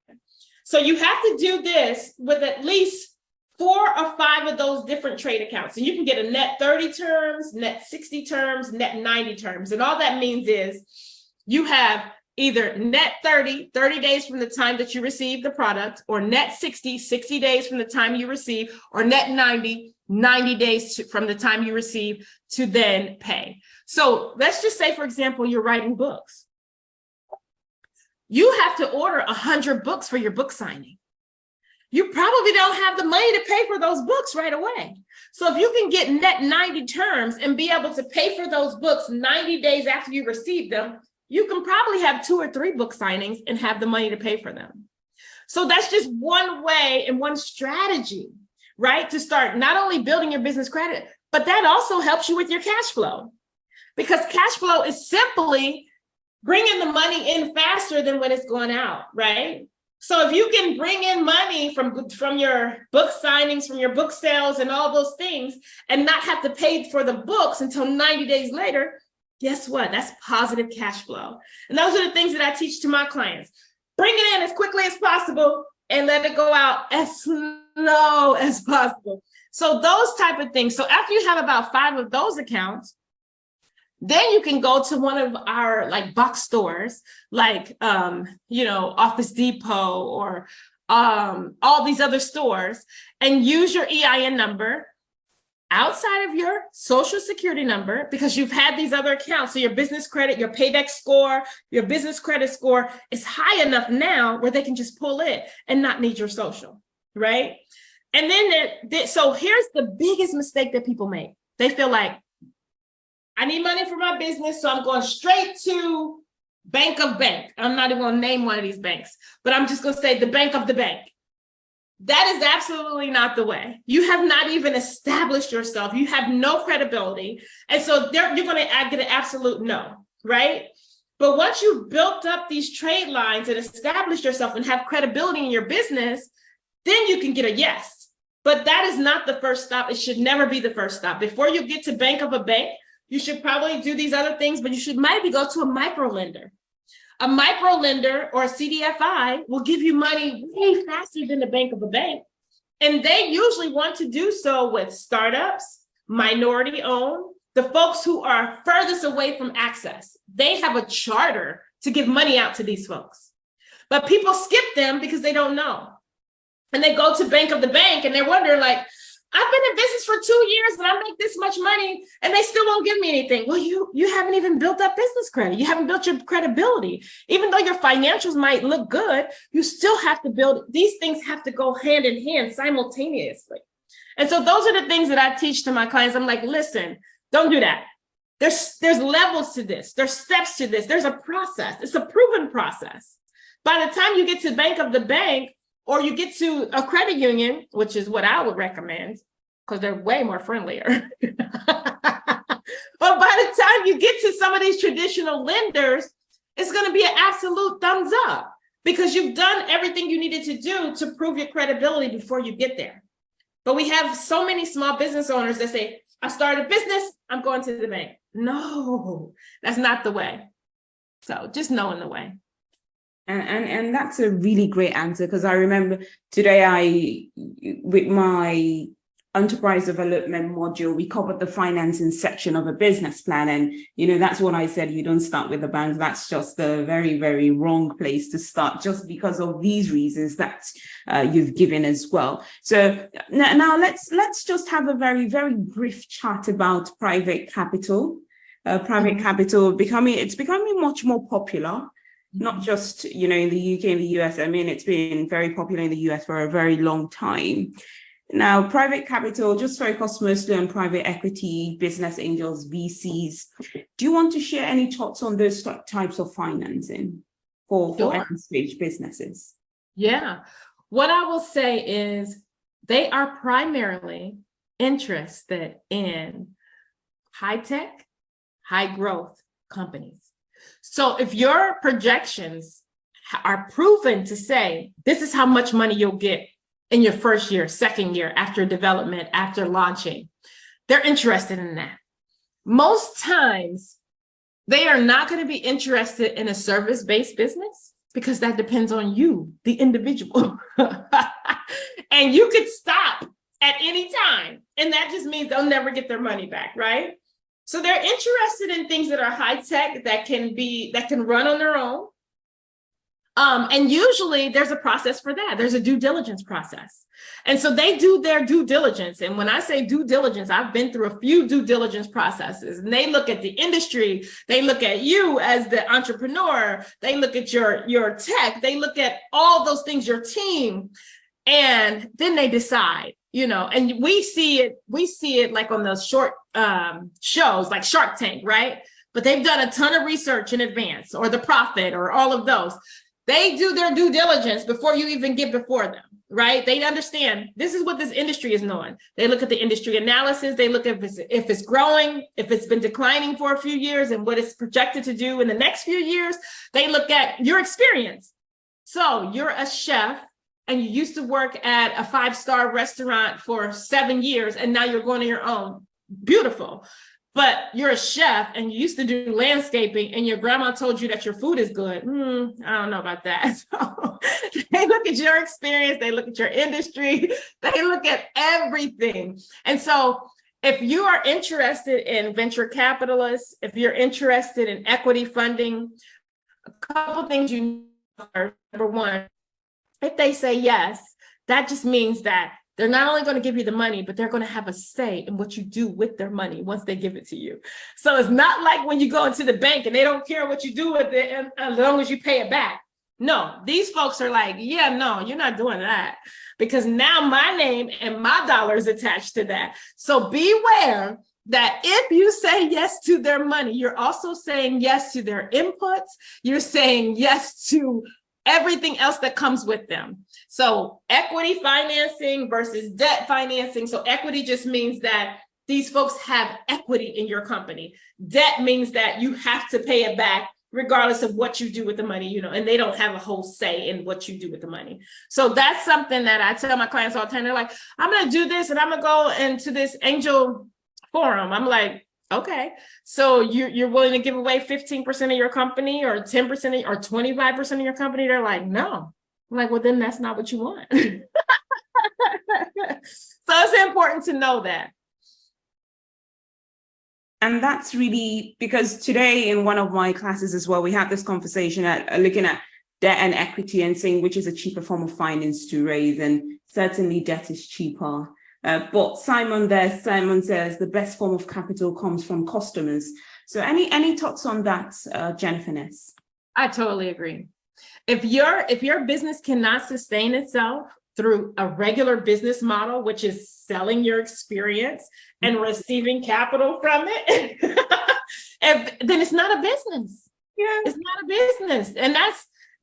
So you have to do this with at least 4 or 5 of those different trade accounts. And you can get a net 30 terms, net 60 terms, net 90 terms. And all that means is you have either net 30 days from the time that you receive the product, or net 60 days from the time you receive, or net 90 days from the time you receive to then pay. So let's just say, for example, you're writing books. You have to order 100 books for your book signing. You probably don't have the money to pay for those books right away. So if you can get net 90 terms and be able to pay for those books 90 days after you receive them, you can probably have 2 or 3 book signings and have the money to pay for them. So that's just one way and one strategy, right? To start not only building your business credit, but that also helps you with your cash flow, because cash flow is simply bringing the money in faster than when it's going out, right? So if you can bring in money from your book signings, from your book sales and all those things, and not have to pay for the books until 90 days later, guess what? That's positive cash flow. And those are the things that I teach to my clients. Bring it in as quickly as possible and let it go out as slow as possible. So those type of things. So after you have about 5 of those accounts, then you can go to one of our like box stores, like, Office Depot or all these other stores, and use your EIN number outside of your social security number, because you've had these other accounts. So your business credit, your payback score, your business credit score is high enough now where they can just pull it and not need your social, right? And then, so here's the biggest mistake that people make. They feel like, I need money for my business, so I'm going straight to Bank of Bank. I'm not even going to name one of these banks, but I'm just going to say the Bank of the Bank. That is absolutely not the way. You have not even established yourself. You have no credibility. And so you're going to get an absolute no, right? But once you've built up these trade lines and established yourself and have credibility in your business, then you can get a yes. But that is not the first stop. It should never be the first stop. Before you get to Bank of a Bank, you should probably do these other things, but you should maybe go to a micro lender. A micro lender or a CDFI will give you money way faster than the Bank of a Bank. And they usually want to do so with startups, minority owned, the folks who are furthest away from access. They have a charter to give money out to these folks. But people skip them because they don't know. And they go to Bank of the Bank and they wonder, like, I've been in business for 2 years and I make this much money and they still won't give me anything. Well, you haven't even built up business credit. You haven't built your credibility. Even though your financials might look good, you still have to build. These things have to go hand in hand simultaneously. And so those are the things that I teach to my clients. I'm like, listen, don't do that. There's levels to this. There's steps to this. There's a process. It's a proven process. By the time you get to Bank of the Bank, or you get to a credit union, which is what I would recommend, because they're way more friendlier. But by the time you get to some of these traditional lenders, it's going to be an absolute thumbs up, because you've done everything you needed to do to prove your credibility before you get there. But we have so many small business owners that say, I started a business, I'm going to the bank. No, that's not the way. So just knowing the way. And that's a really great answer, because I remember today with my enterprise development module, we covered the financing section of a business plan. And, that's what I said, you don't start with the bank. That's just a very, very wrong place to start, just because of these reasons that you've given as well. So now let's just have a very, very brief chat about private capital. Capital becoming much more popular. Not just, in the UK and the US. I mean, it's been very popular in the US for a very long time. Now, private capital just focus mostly on private equity, business angels, VCs. Do you want to share any thoughts on those types of financing for early stage businesses? Yeah. What I will say is they are primarily interested in high tech, high growth companies. So if your projections are proven to say, this is how much money you'll get in your first year, second year, after development, after launching, they're interested in that. Most times, they are not going to be interested in a service-based business, because that depends on you, the individual. And you could stop at any time. And that just means they'll never get their money back, right? So they're interested in things that are high tech, that can run on their own. And usually there's a process for that. There's a due diligence process. And so they do their due diligence. And when I say due diligence, I've been through a few due diligence processes, and they look at the industry, they look at you as the entrepreneur, they look at your tech, they look at all those things, your team, and then they decide, and we see it like on those short shows like Shark Tank, right? But they've done a ton of research in advance, or The Profit, or all of those. They do their due diligence before you even get before them, right? They understand this is what this industry is knowing. They look at the industry analysis. They look at if it's growing, if it's been declining for a few years, and what it's projected to do in the next few years. They look at your experience. So you're a chef, and you used to work at a 5-star restaurant for 7 years, and now you're going on your own. Beautiful. But you're a chef and you used to do landscaping, and your grandma told you that your food is good. I don't know about that. So they look at your experience, they look at your industry, they look at everything. And so if you are interested in venture capitalists, if you're interested in equity funding, a couple things you know. Number one, if they say yes, that just means that they're not only going to give you the money, but they're going to have a say in what you do with their money once they give it to you. So it's not like when you go into the bank and they don't care what you do with it as long as you pay it back. No, these folks are like, yeah, no, you're not doing that, because now my name and my dollar is attached to that. So beware that if you say yes to their money, you're also saying yes to their inputs. You're saying yes to everything else that comes with them. So equity financing versus debt financing. So equity just means that these folks have equity in your company. Debt means that you have to pay it back regardless of what you do with the money, and they don't have a whole say in what you do with the money. So that's something that I tell my clients all the time. They're like, I'm going to do this and I'm going to go into this angel forum. I'm like, okay, so you're willing to give away 15% of your company, or 10% or 25% of your company? They're like, no. I'm like, well, then that's not what you want. So it's important to know that. And that's really because today in one of my classes as well, we had this conversation at looking at debt and equity and saying which is a cheaper form of finance to raise, and certainly debt is cheaper. But Simon says the best form of capital comes from customers. So any thoughts on that, Jenefeness? I totally agree. If your business cannot sustain itself through a regular business model, which is selling your experience and receiving capital from it, then it's not a business. Yeah, it's not a business, and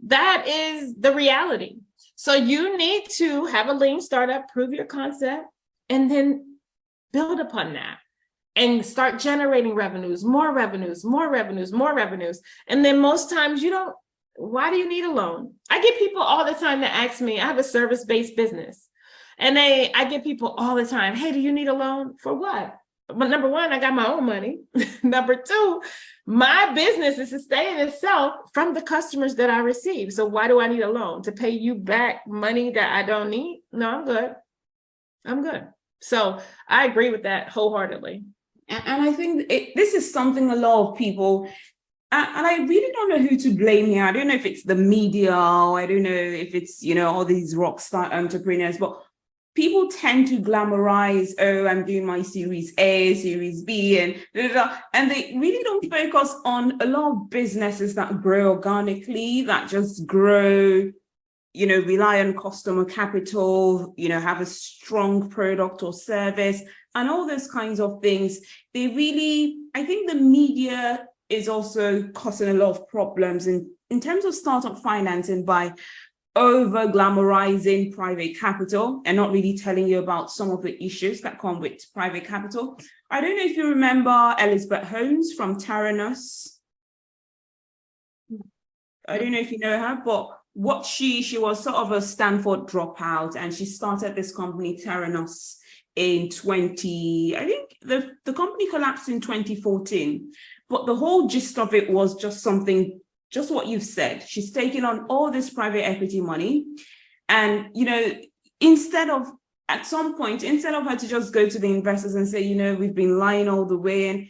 that is the reality. So you need to have a lean startup, prove your concept, and then build upon that and start generating revenues, more revenues, more revenues, more revenues. And then most times why do you need a loan? I get people all the time that ask me, I have a service-based business. And I get people all the time, hey, do you need a loan? For what? But number one, I got my own money. Number two, my business is sustaining itself from the customers that I receive. So why do I need a loan? To pay you back money that I don't need? No, I'm good. I'm good. So I agree with that wholeheartedly. And I think this is something a lot of people, and I really don't know who to blame here. I don't know if it's the media, or I don't know if it's, all these rock star entrepreneurs, but people tend to glamorize, oh, I'm doing my Series A, Series B, and they really don't focus on a lot of businesses that grow organically, that just grow, rely on customer capital, have a strong product or service, and all those kinds of things. I think the media is also causing a lot of problems in terms of startup financing by over glamorizing private capital and not really telling you about some of the issues that come with private capital. I don't know if you remember Elizabeth Holmes from Theranos. I don't know if you know her, but what she was sort of a Stanford dropout, and she started this company Theranos in I think the company collapsed in 2014, but the whole gist of it was just what you've said. She's taking on all this private equity money, and instead of at some point, instead of her to just go to the investors and say, we've been lying all the way, and,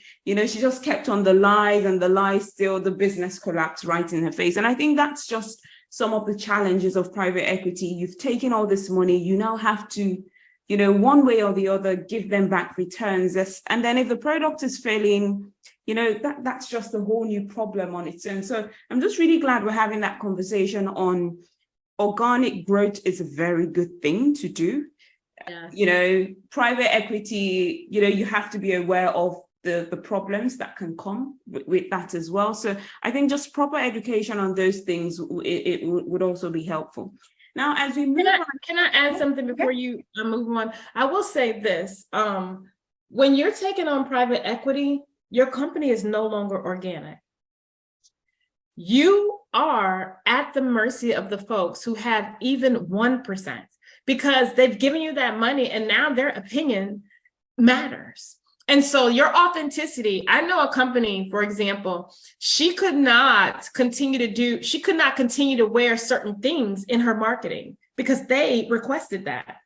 she just kept on the lies, and the lies still, the business collapsed right in her face. And I think that's just some of the challenges of private equity. You've taken all this money, you now have to, one way or the other, give them back returns. And then if the product is failing, that's just a whole new problem on its own. So I'm just really glad we're having that conversation on organic growth is a very good thing to do. Yes. Private equity, you have to be aware of the problems that can come with that as well. So I think just proper education on those things, it would also be helpful. Now, as we move on. Can I add something before you move on? I will say this, when you're taking on private equity, your company is no longer organic. You are at the mercy of the folks who have even 1%, because they've given you that money and now their opinion matters. And so your authenticity, I know a company, for example, she could not continue to wear certain things in her marketing because they requested that.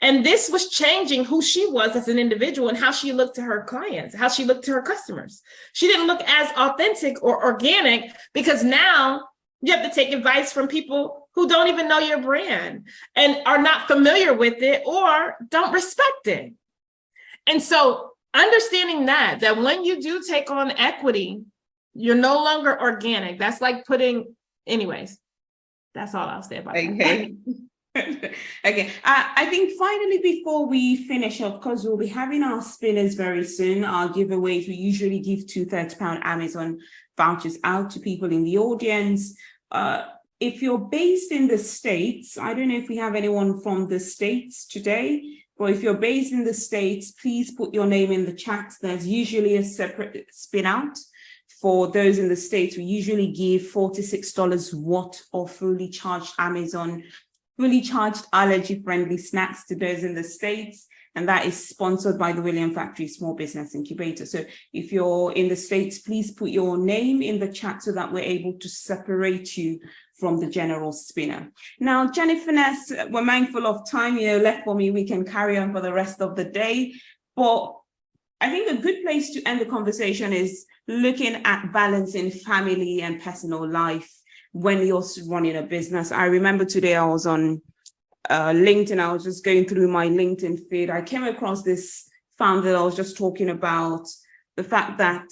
And this was changing who she was as an individual and how she looked to her clients, how she looked to her customers. She didn't look as authentic or organic because now you have to take advice from people who don't even know your brand and are not familiar with it or don't respect it. And so understanding that when you do take on equity, you're no longer organic. That's like anyways, that's all I'll say about that. Okay, I think finally, before we finish up, because we'll be having our spinners very soon, our giveaways, we usually give 2 £30 Amazon vouchers out to people in the audience. If you're based in the States, I don't know if we have anyone from the States today, but if you're based in the States, please put your name in the chat. There's usually a separate spin out. For those in the States, we usually give $46 worth of fully charged allergy-friendly snacks to those in the States. And that is sponsored by the William Factory Small Business Incubator. So if you're in the States, please put your name in the chat so that we're able to separate you from the general spinner. Now, Jenefeness, we're mindful of time, left for me, we can carry on for the rest of the day. But I think a good place to end the conversation is looking at balancing family and personal life when you're running a business. I remember today I was on LinkedIn. I was just going through my LinkedIn feed. I came across this founder that was just talking about the fact that,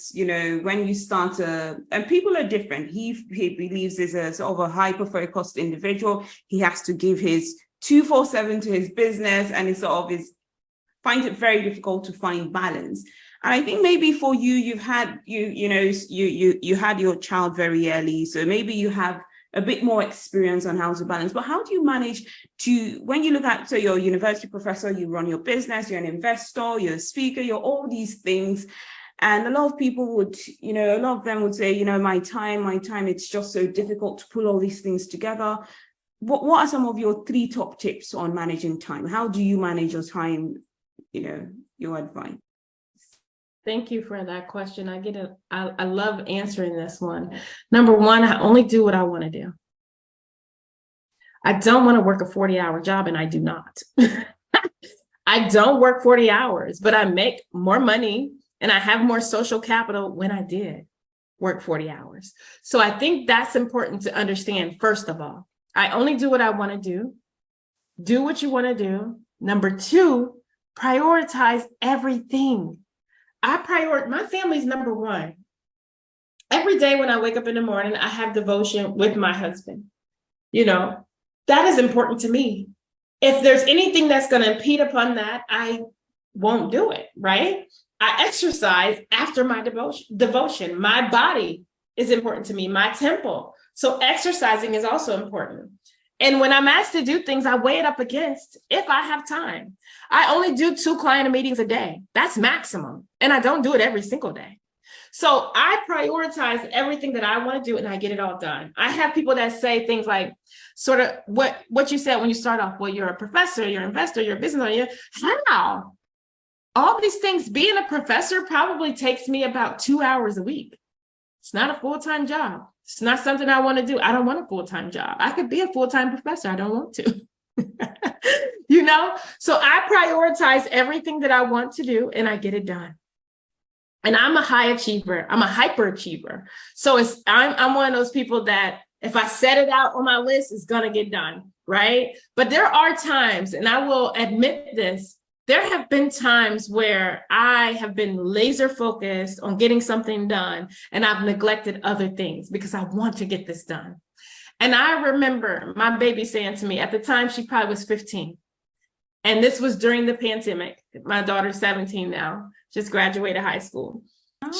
when you start and people are different. He believes is a sort of a hyper-focused individual. He has to give his 24/7 to his business, and he sort of finds it very difficult to find balance. And I think maybe for you, you had your child very early, so maybe you have a bit more experience on how to balance. But how do you manage to, when you look at, so you're a university professor, you run your business, you're an investor, you're a speaker, you're all these things. And a lot of people would, a lot of them would say, my time, it's just so difficult to pull all these things together. What are some of your 3 top tips on managing time? How do you manage your time, your advice? Thank you for that question. I love answering this one. Number 1, I only do what I want to do. I don't want to work a 40-hour job, and I do not. I don't work 40 hours, but I make more money and I have more social capital when I did work 40 hours. So I think that's important to understand. First of all, I only do what I want to do. Do what you want to do. Number 2, prioritize everything. My family's number 1. Every day when I wake up in the morning, I have devotion with my husband. That is important to me. If there's anything that's going to impede upon that, I won't do it, right? I exercise after my devotion. My body is important to me, my temple. So exercising is also important. And when I'm asked to do things, I weigh it up against if I have time. I only do 2 client meetings a day. That's maximum. And I don't do it every single day. So I prioritize everything that I want to do and I get it all done. I have people that say things like sort of what you said when you start off. Well, you're a professor, you're an investor, you're a business owner. How? All these things, being a professor probably takes me about 2 hours a week. It's not a full-time job. It's not something I want to do. I don't want a full-time job. I could be a full-time professor. I don't want to. you know? So I prioritize everything that I want to do and I get it done. And I'm a high achiever. I'm a hyper achiever. So I'm one of those people that if I set it out on my list, it's going to get done, right? But there are times, and I will admit this, there have been times where I have been laser focused on getting something done and I've neglected other things because I want to get this done. And I remember my baby saying to me, at the time, she probably was 15. And this was during the pandemic. My daughter's 17 now, just graduated high school. Oh.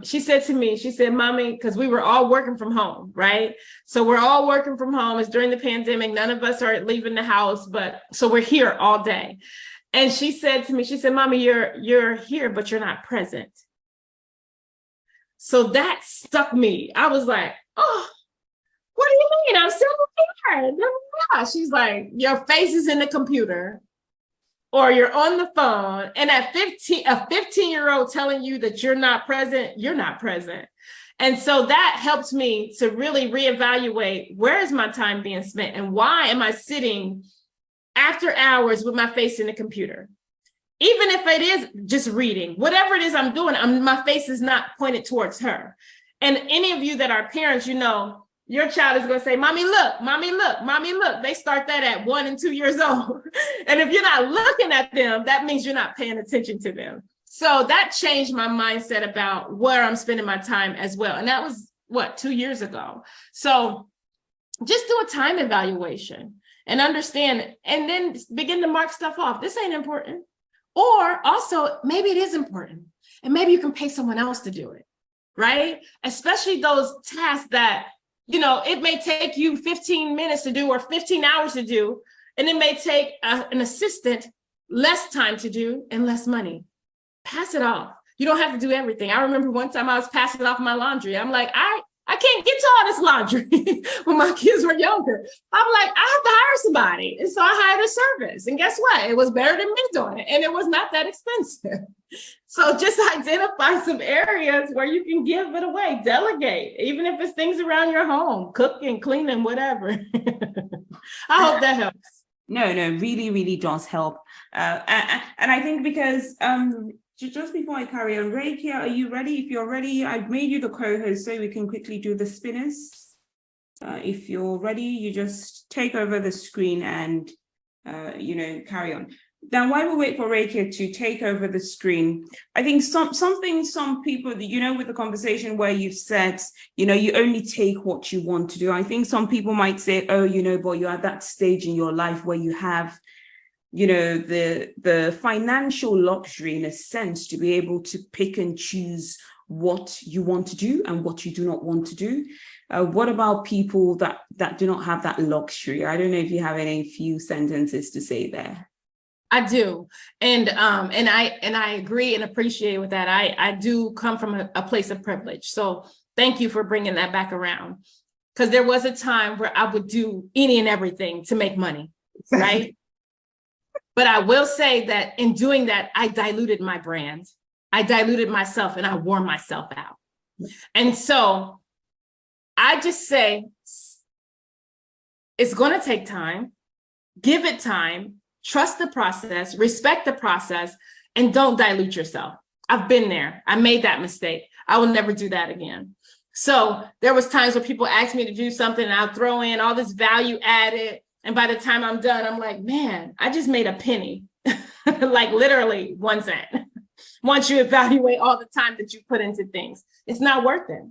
She said to me, Mommy, because we were all working from home, right? So we're all working from home. It's during the pandemic. None of us are leaving the house, so we're here all day. And she said to me, Mommy, you're here, but you're not present. So that stuck me. I was like, oh, what do you mean? I'm still here. She's like, your face is in the computer or you're on the phone. And at 15, a 15-year-old telling you that you're not present, you're not present. And so that helped me to really reevaluate, where is my time being spent and why am I sitting after hours with my face in the computer? Even if it is just reading, whatever it is I'm doing, my face is not pointed towards her. And any of you that are parents, you know, your child is going to say, Mommy, look, Mommy, look, Mommy, look. They start that at 1 and 2 years old. And if you're not looking at them, that means you're not paying attention to them. So that changed my mindset about where I'm spending my time as well. And that was 2 years ago. So just do a time evaluation and understand, and then begin to mark stuff off. This ain't important. Or also, maybe it is important. And maybe you can pay someone else to do it, right? Especially those tasks that, you know, it may take you 15 minutes to do or 15 hours to do, and it may take an assistant less time to do and less money. Pass it off. You don't have to do everything. I remember one time I was passing off my laundry. I'm like, I can't get to all this laundry when my kids were younger. I'm like, I have to hire somebody. And so I hired a service. And guess what? It was better than me doing it. And it was not that expensive. So just identify some areas where you can give it away, delegate, even if it's things around your home, cooking, cleaning, whatever. I hope that helps. No, really, really does help. And I think because just before I carry on, R.E.A.L, are you ready? If you're ready, I've made you the co-host so we can quickly do the spinners. If you're ready, you just take over the screen and, carry on. Then while we wait for R.E.A.L to take over the screen, I think some people, with the conversation where you've said, you only take what you want to do. I think some people might say, oh, but you're at that stage in your life where you have, the financial luxury, in a sense, to be able to pick and choose what you want to do and what you do not want to do. What about people that do not have that luxury? I don't know if you have any few sentences to say there. I do. And I agree and appreciate with that. I do come from a place of privilege. So thank you for bringing that back around. Because there was a time where I would do any and everything to make money, right? But I will say that in doing that, I diluted my brand. I diluted myself and I wore myself out. And so I just say, it's going to take time. Give it time. Trust the process, respect the process, and don't dilute yourself. I've been there. I made that mistake. I will never do that again. So there was times where people asked me to do something and I'll throw in all this value added. And by the time I'm done, I'm like, man, I just made a penny, like literally 1 cent. Once you evaluate all the time that you put into things, it's not worth it.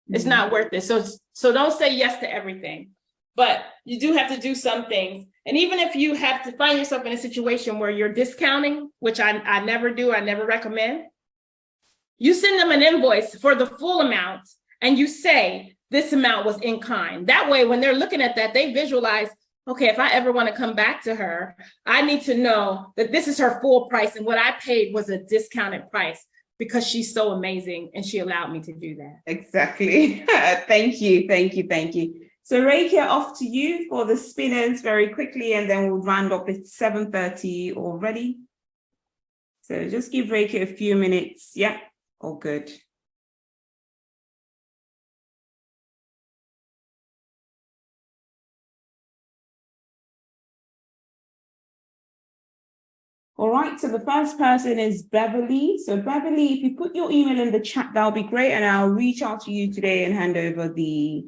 It's not worth it. So don't say yes to everything, but you do have to do some things. And even if you have to find yourself in a situation where you're discounting, which I never do, I never recommend, you send them an invoice for the full amount and you say this amount was in kind. That way, when they're looking at that, they visualize, okay, if I ever want to come back to her, I need to know that this is her full price and what I paid was a discounted price because she's so amazing and she allowed me to do that. Exactly. Thank you. So R.E.A.L, off to you for the spinners very quickly, and then we'll round up at 7:30 already. So just give R.E.A.L a few minutes. Yeah, all good. All right, so the first person is Beverly. So Beverly, if you put your email in the chat, that'll be great. And I'll reach out to you today and hand over the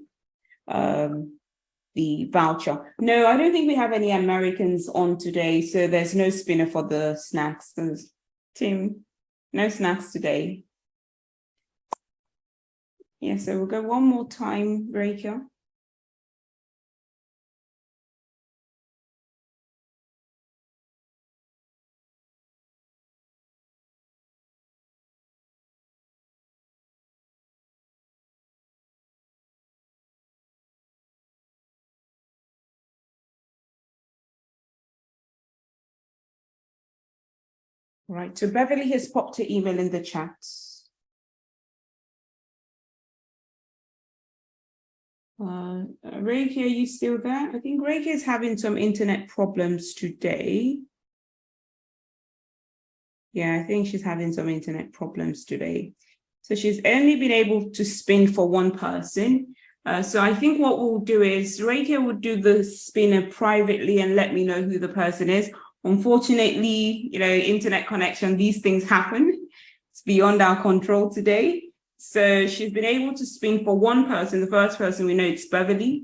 voucher. No, I don't think we have any Americans on today. So there's no spinner for the snacks. Tim, no snacks today. Yeah, so we'll go one more time, Rachel. Right, so Beverly has popped her email in the chat. Reiki, are you still there? I think Reiki is having some internet problems today. Yeah, I think she's having some internet problems today. So she's only been able to spin for one person. So I think what we'll do is Reiki will do the spinner privately and let me know who the person is. Unfortunately, internet connection, these things happen. It's beyond our control today. So she's been able to spin for one person. The first person we know it's Beverly.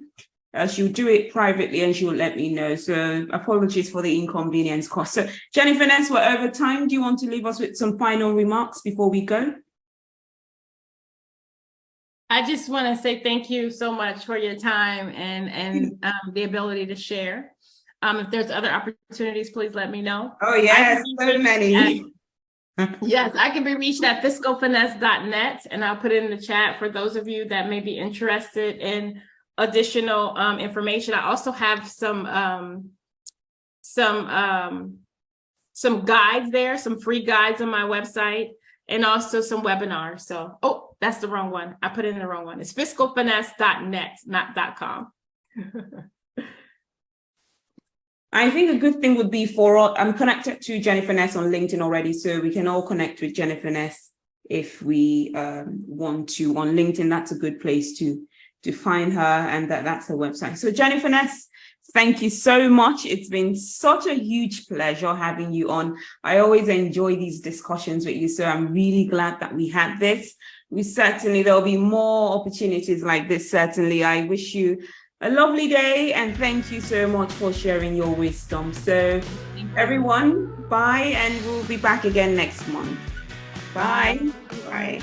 She'll do it privately and she will let me know. So apologies for the inconvenience cost. So Jenefeness, we're over time. Do you want to leave us with some final remarks before we go? I just want to say thank you so much for your time and the ability to share. If there's other opportunities, please let me know. Oh, yes, so many. Yes, I can be reached at fiscalfinesse.net, and I'll put it in the chat for those of you that may be interested in additional information. I also have some guides there, some free guides on my website, and also some webinars. So, oh, that's the wrong one. I put it in the wrong one. It's fiscalfinesse.net, not .com. I think a good thing would be I'm connected to Jenefeness on LinkedIn already, so we can all connect with Jenefeness if we want to on LinkedIn. That's a good place to find her, and that's her website. So Jenefeness, thank you so much. It's been such a huge pleasure having you on. I always enjoy these discussions with you, so I'm really glad that we had this. There'll be more opportunities like this, certainly. I wish you a lovely day, and thank you so much for sharing your wisdom. So everyone, bye, and we'll be back again next month. Bye. Bye.